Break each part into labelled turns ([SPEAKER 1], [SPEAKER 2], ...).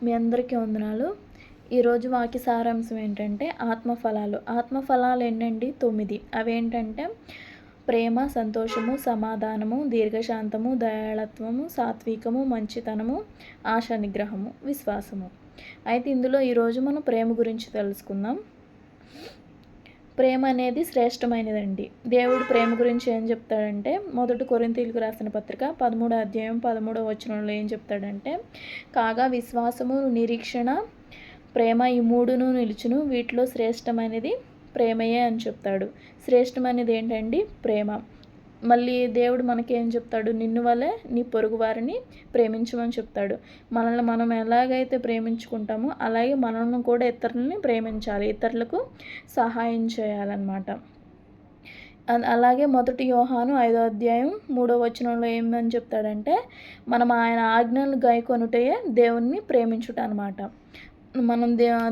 [SPEAKER 1] మీ అందరికీ వందనాలు. ఈరోజు వాక్య సారాంశం ఏంటంటే ఆత్మఫలాలు. ఆత్మఫలాలు ఎన్నండి? 9. అవేంటంటే ప్రేమ, సంతోషము, సమాధానము, దీర్ఘశాంతము, దయాళత్వము, సాత్వికము, మంచితనము, ఆశా నిగ్రహము, విశ్వాసము. అయితే ఇందులో ఈరోజు మనం ప్రేమ గురించి తెలుసుకుందాం. ప్రేమ అనేది శ్రేష్టమైనదండి. దేవుడు ప్రేమ గురించి ఏం చెప్తాడంటే, మొదటి కొరింథీయులకు రాసిన పత్రిక 13వ అధ్యాయం 13వ వచనంలో ఏం చెప్తాడంటే, కాగా విశ్వాసము, నిరీక్షణ, ప్రేమ ఈ మూడును నిలుచును, వీటిలో శ్రేష్టమైనది ప్రేమయే అని చెప్తాడు. శ్రేష్టమైనది ఏంటండి? ప్రేమ. మళ్ళీ దేవుడు మనకేం చెప్తాడు? నిన్ను వలె నీ పొరుగు వారిని ప్రేమించమని చెప్తాడు. మనల్ని మనం ఎలాగైతే ప్రేమించుకుంటామో అలాగే మనల్ని కూడా ఇతరులని ప్రేమించాలి, ఇతరులకు సహాయం చేయాలన్నమాట. అలాగే మొదటి యోహాను 5వ అధ్యాయం 3వ వచనంలో ఏమని చెప్తాడంటే, మనం ఆయన ఆజ్ఞలను గైకొనుటే దేవుణ్ణి ప్రేమించుట అనమాట. మనం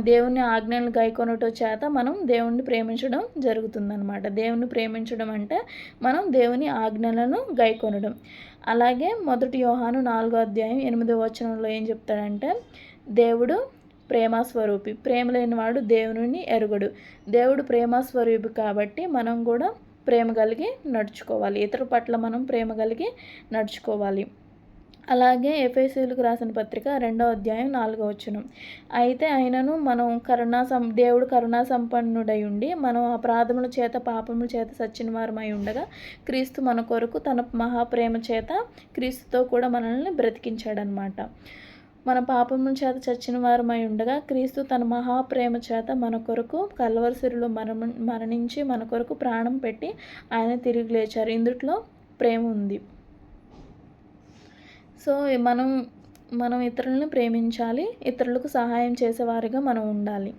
[SPEAKER 1] దేవుని ఆజ్ఞలను గైకొనుట చేత మనం దేవుణ్ణి ప్రేమించడం జరుగుతుందన్నమాట. దేవుణ్ణి ప్రేమించడం అంటే మనం దేవుని ఆజ్ఞలను గైకొనడం. అలాగే మొదటి యోహాను 4వ అధ్యాయం 8వ వచనంలో ఏం చెప్తాడంటే, దేవుడు ప్రేమస్వరూపి, ప్రేమ లేనివాడు దేవుని ఎరుగడు. దేవుడు ప్రేమస్వరూపి కాబట్టి మనం కూడా ప్రేమ కలిగి నడుచుకోవాలి, ఇతరుల పట్ల మనం ప్రేమ కలిగి నడుచుకోవాలి. అలాగే ఎఫెసీయులకు రాసిన పత్రిక 2వ అధ్యాయం 4వ వచనం, అయితే ఆయనను మనం దేవుడు కరుణా సంపన్నుడై ఉండి మనం అపరాధముల చేత పాపముల చేత సచ్చిన వారమై ఉండగా క్రీస్తు మన కొరకు తన మహాప్రేమ చేత క్రీస్తుతో కూడా మనల్ని బ్రతికించాడనమాట. మన పాపముల చేత చచ్చిన వారమై ఉండగా క్రీస్తు తన మహాప్రేమ చేత మన కొరకు కల్వరిశిలువలో మరణించి మన కొరకు ప్రాణం పెట్టి ఆయన తిరిగి లేచారు. ఇందులో ప్రేమ ఉంది. సో మనం ఇతరులను ప్రేమించాలి, ఇతరులకు సహాయం చేసేవారిగా మనం ఉండాలి.